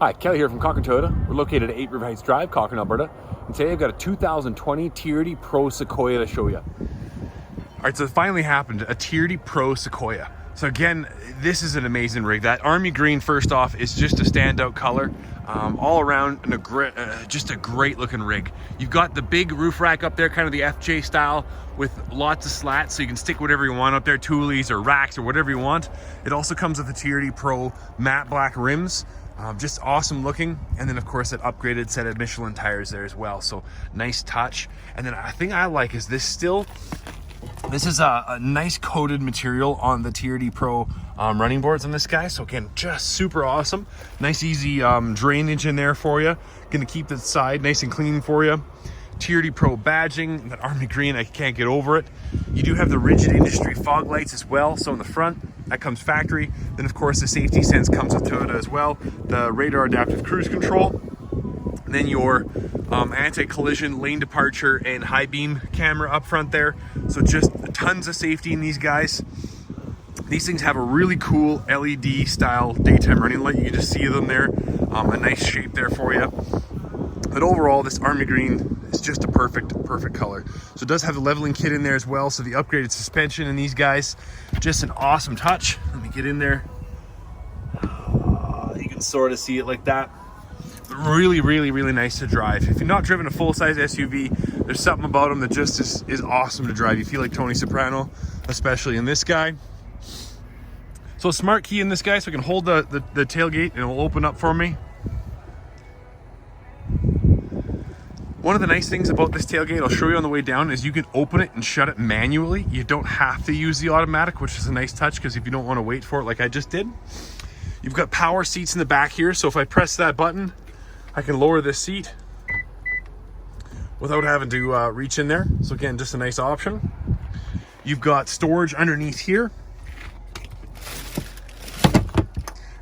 Hi, Kelly here from Cochrane Toyota. We're located at 8 River Heights Drive, Cochrane, Alberta. And today I've got a 2020 TRD PRO Sequoia to show you. All right, so it finally happened, a TRD PRO Sequoia. So again, this is an amazing rig. That army green, first off, is just a standout color. All around, just a great looking rig. You've got the big roof rack up there, kind of the FJ style, with lots of slats, so you can stick whatever you want up there, toolies or racks or whatever you want. It also comes with the TRD PRO matte black rims. Just awesome looking, and then of course an upgraded set of Michelin tires there as well, so nice touch. And then a thing I like is this is a nice coated material on the TRD PRO running boards on this guy, so again, just super awesome. Nice easy drainage in there for you, gonna keep the side nice and clean for you. TRD PRO badging, that army green, I can't get over it. You do have the rigid industry fog lights as well, so in the front, that comes factory. Then of course the safety sense comes with Toyota as well, the radar adaptive cruise control, and then your anti-collision lane departure and high beam camera up front there. So just tons of safety in these guys. These things have a really cool LED style daytime running light. You can just see them there, a nice shape there for you. But overall, this army green is just a perfect color. So it does have the leveling kit in there as well. So the upgraded suspension in these guys, just an awesome touch. Let me get in there. You can sort of see it like that. Really nice to drive. If you're not driven a full-size SUV, there's something about them that just is awesome to drive. You feel like Tony Soprano, especially in this guy. So a smart key in this guy, so I can hold the tailgate and it will open up for me. One of the nice things about this tailgate, I'll show you on the way down, is you can open it and shut it manually. You don't have to use the automatic, which is a nice touch, because if you don't want to wait for it like I just did. You've got power seats in the back here, so if I press that button, I can lower this seat without having to reach in there. So again, just a nice option. You've got storage underneath here.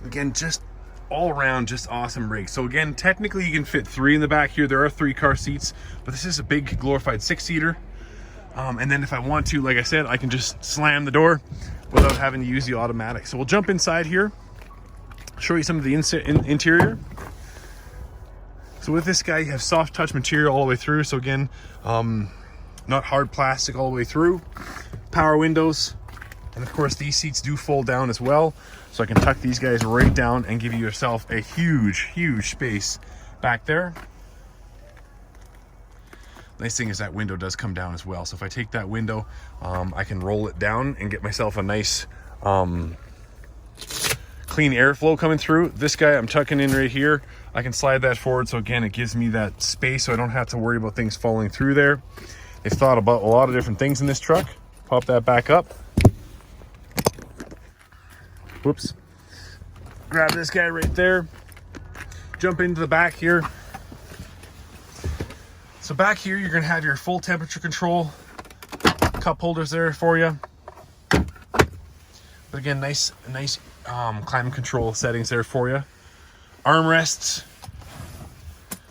Again, just all around, just awesome rig. So again, technically you can fit 3 in the back here. There are 3 car seats, but this is a big glorified 6-seater. And then if I want to, like I said, I can just slam the door without having to use the automatic. So we'll jump inside here, show you some of the interior. So with this guy, you have soft touch material all the way through. So again, not hard plastic all the way through. Power windows. And of course, these seats do fold down as well. So I can tuck these guys right down and give yourself a huge space back there. Nice thing is that window does come down as well. So if I take that window, I can roll it down and get myself a nice clean airflow coming through. This guy I'm tucking in right here. I can slide that forward. So again, it gives me that space so I don't have to worry about things falling through there. They've thought about a lot of different things in this truck. Pop that back up. Whoops. Grab this guy right there. Jump into the back here. So back here, you're gonna have your full temperature control. Cup holders there for you. But again, nice climate control settings there for you. Armrests.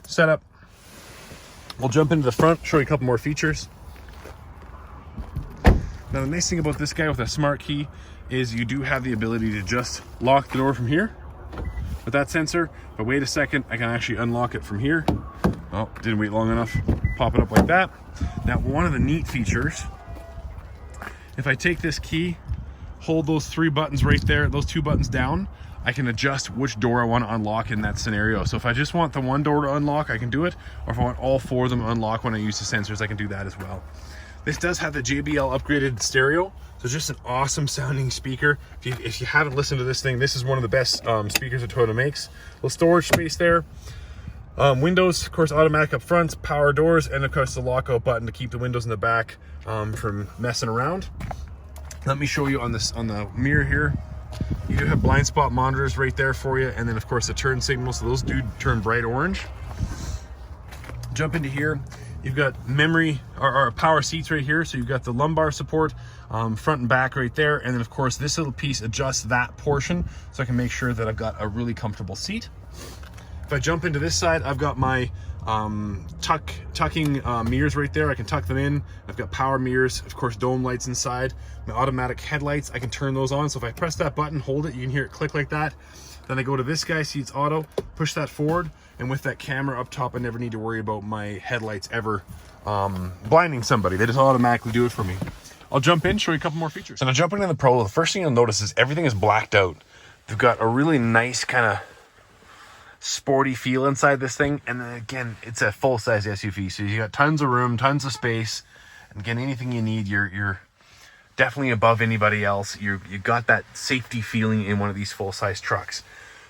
Setup. We'll jump into the front, show you a couple more features. Now the nice thing about this guy with a smart key is you do have the ability to just lock the door from here with that sensor. But wait a second, I can actually unlock it from here. Oh, didn't wait long enough. Pop it up like that. Now, one of the neat features, if I take this key, hold those 3 buttons right there, those 2 buttons down, I can adjust which door I want to unlock in that scenario. So if I just want the one door to unlock, I can do it. Or if I want all 4 of them to unlock when I use the sensors, I can do that as well. This does have the JBL upgraded stereo, so just an awesome sounding speaker. If you haven't listened to this thing, this is one of the best speakers that Toyota makes. Little storage space there. Windows, of course, automatic up front, power doors, and of course the lockout button to keep the windows in the back from messing around. Let me show you on the mirror here. You do have blind spot monitors right there for you, and then of course the turn signals, so those do turn bright orange. Jump into here. You've got memory or power seats right here. So you've got the lumbar support, front and back right there. And then of course this little piece adjusts that portion so I can make sure that I've got a really comfortable seat. If I jump into this side, I've got my tucking mirrors right there. I can tuck them in. I've got power mirrors, of course, dome lights inside. My automatic headlights, I can turn those on. So if I press that button, hold it, you can hear it click like that. Then I go to this guy, see it's auto, push that forward, and with that camera up top, I never need to worry about my headlights ever blinding somebody. They just automatically do it for me. I'll jump in, show you a couple more features. So now jumping in the Pro, the first thing you'll notice is everything is blacked out. They've got a really nice kind of sporty feel inside this thing, and then again, it's a full-size SUV, so you got tons of room, tons of space, and again, anything you need, you're definitely above anybody else. You got that safety feeling in one of these full-size trucks.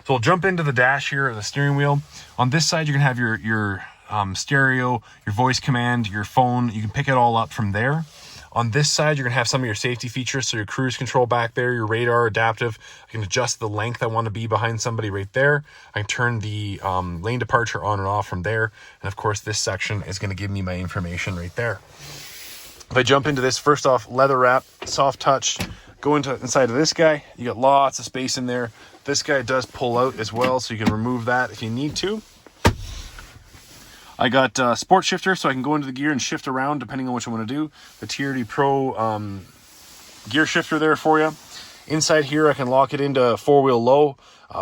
So we'll jump into the dash here, or the steering wheel. On this side, you're gonna have your stereo, your voice command, your phone. You can pick it all up from there. On this side, you're gonna have some of your safety features, so your cruise control back there, your radar, adaptive. I can adjust the length I want to be behind somebody right there. I can turn the lane departure on and off from there. And of course, this section is gonna give me my information right there. If I jump into this, first off, leather wrap, soft touch. Go inside of this guy, you got lots of space in there. This guy does pull out as well, so you can remove that if you need to. I got sport shifter, so I can go into the gear and shift around depending on what you want to do. The TRD PRO gear shifter there for you. Inside here, I can lock it into four-wheel low.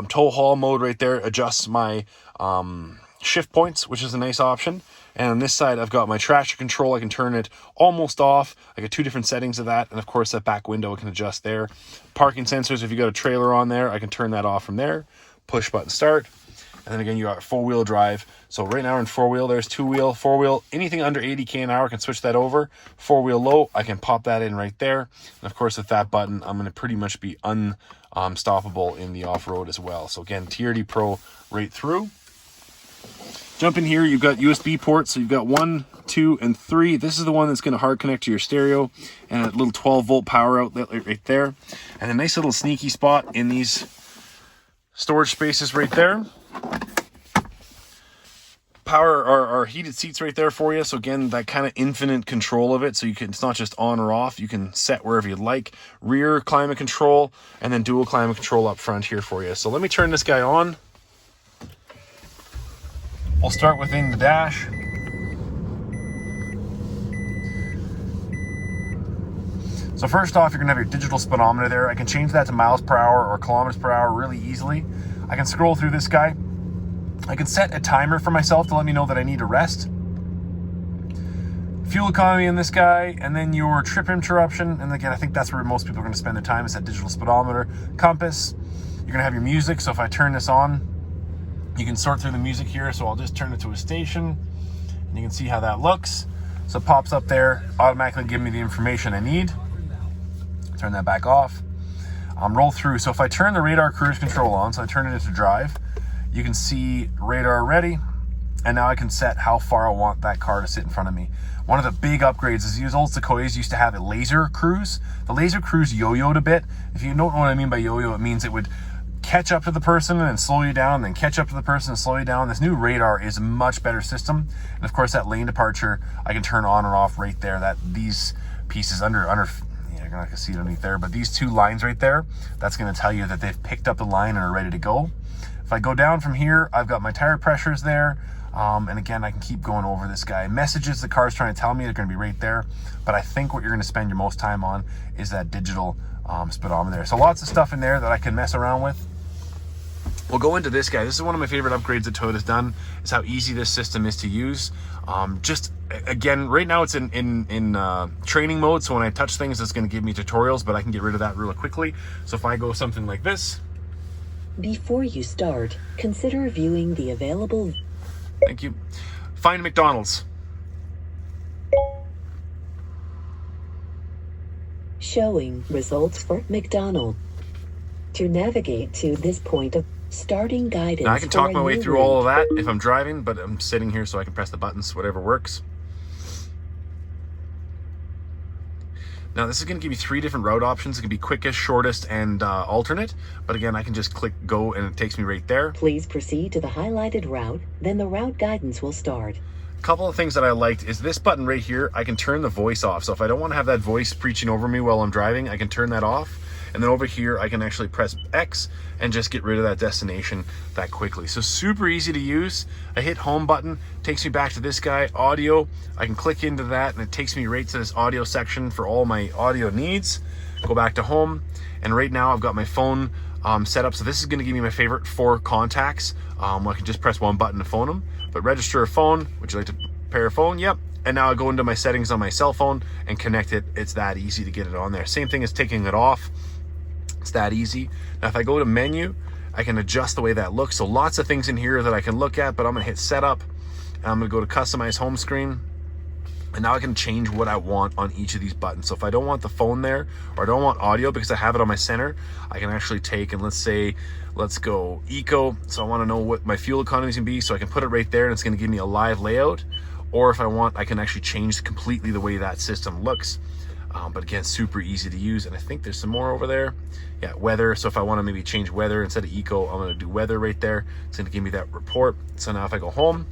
Tow haul mode right there adjusts my shift points, which is a nice option. And on this side, I've got my traction control. I can turn it almost off. I got two different settings of that. And of course, that back window I can adjust there. Parking sensors, if you got a trailer on there, I can turn that off from there. Push button start. And then again, you got four-wheel drive. So right now we're in four-wheel, there's two-wheel, four-wheel. Anything under 80K an hour, I can switch that over. Four-wheel low, I can pop that in right there. And of course, with that button, I'm going to pretty much be unstoppable in the off-road as well. So again, TRD Pro right through. Jump in here, you've got USB ports. So you've got 1, 2, and 3. This is the one that's going to hard connect to your stereo, and a little 12-volt power outlet right there. And a nice little sneaky spot in these storage spaces right there. Power or heated seats right there for you. So again, that kind of infinite control of it. So you can, it's not just on or off. You can set wherever you'd like. Rear climate control, and then dual climate control up front here for you. So let me turn this guy on. We'll start within the dash. So first off, you're gonna have your digital speedometer there. I can change that to miles per hour or kilometers per hour really easily. I can scroll through this guy. I can set a timer for myself to let me know that I need to rest. Fuel economy in this guy, and then your trip interruption. And again, I think that's where most people are gonna spend their time, is that digital speedometer. Compass, you're gonna have your music. So if I turn this on, you can sort through the music here. So I'll just turn it to a station, and you can see how that looks. So it pops up there, automatically giving me the information I need. Turn that back off. Roll through. So if I turn the radar cruise control on, so I turn it into drive, you can see radar ready, and now I can set how far I want that car to sit in front of me. One of the big upgrades is these old Sequoias used to have a laser cruise. The laser cruise yo-yoed a bit. If you don't know what I mean by yo-yo, it means it would catch up to the person and then slow you down, and then catch up to the person and slow you down. This new radar is a much better system. And of course, that lane departure, I can turn on or off right there. That these pieces under you're not gonna see it underneath there, but these two lines right there, that's gonna tell you that they've picked up the line and are ready to go. If I go down from here, I've got my tire pressures there. And again, I can keep going over this guy. Messages the car's trying to tell me, they're gonna be right there. But I think what you're gonna spend your most time on is that digital speedometer there. So lots of stuff in there that I can mess around with. We'll go into this guy. This is one of my favorite upgrades that Toyota's done, is how easy this system is to use. Just again, right now it's in training mode. So when I touch things, it's gonna give me tutorials, but I can get rid of that really quickly. So if I go something like this. Before you start, consider viewing the available... Thank you. Find McDonald's. Showing results for McDonald's. To navigate to this point of starting guidance... Now I can talk my way through all of that if I'm driving, but I'm sitting here so I can press the buttons, whatever works. Now this is going to give you 3 different route options. It can be quickest, shortest, and alternate. But again, I can just click go and it takes me right there. Please proceed to the highlighted route, then the route guidance will start. A couple of things that I liked is this button right here. I can turn the voice off. So if I don't want to have that voice preaching over me while I'm driving, I can turn that off. And then over here, I can actually press X and just get rid of that destination that quickly. So super easy to use. I hit home button, takes me back to this guy, audio. I can click into that and it takes me right to this audio section for all my audio needs. Go back to home. And right now I've got my phone set up. So this is going to give me my favorite 4 contacts. I can just press one button to phone them. But register a phone. Would you like to pair a phone? Yep. And now I go into my settings on my cell phone and connect it. It's that easy to get it on there. Same thing as taking it off. It's that easy. Now if I go to menu, I can adjust the way that looks. So lots of things in here that I can look at, but I'm gonna hit setup. And I'm gonna go to customize home screen. And now I can change what I want on each of these buttons. So if I don't want the phone there, or I don't want audio because I have it on my center, I can actually take and let's go eco. So I wanna know what my fuel economy is gonna be. So I can put it right there and it's gonna give me a live layout. Or if I want, I can actually change completely the way that system looks. But again, super easy to use. And I think there's some more over there. Yeah, weather. So if I want to maybe change weather instead of eco, I'm going to do weather right there. It's going to give me that report. So now if I go home,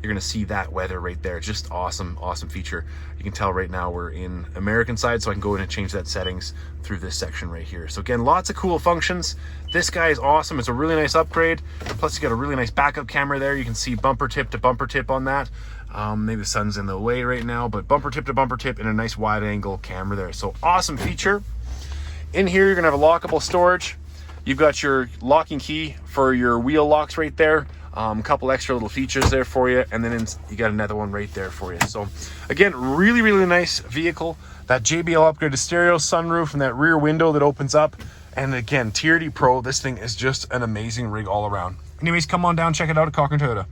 you're going to see that weather right there. Just awesome, awesome feature. You can tell right now we're in American side, so I can go in and change that settings through this section right here. So again, lots of cool functions. This guy is awesome. It's a really nice upgrade. Plus you got a really nice backup camera there. You can see bumper tip to bumper tip on that. Maybe the sun's in the way right now, but bumper tip to bumper tip and a nice wide angle camera there. So awesome feature. In here, you're gonna have a lockable storage. You've got your locking key for your wheel locks right there. A couple extra little features there for you. And then you got another one right there for you. So again, really, really nice vehicle. That JBL upgraded stereo, sunroof, and that rear window that opens up. And again, TRD Pro, this thing is just an amazing rig all around. Anyways, come on down, check it out at Cochrane Toyota.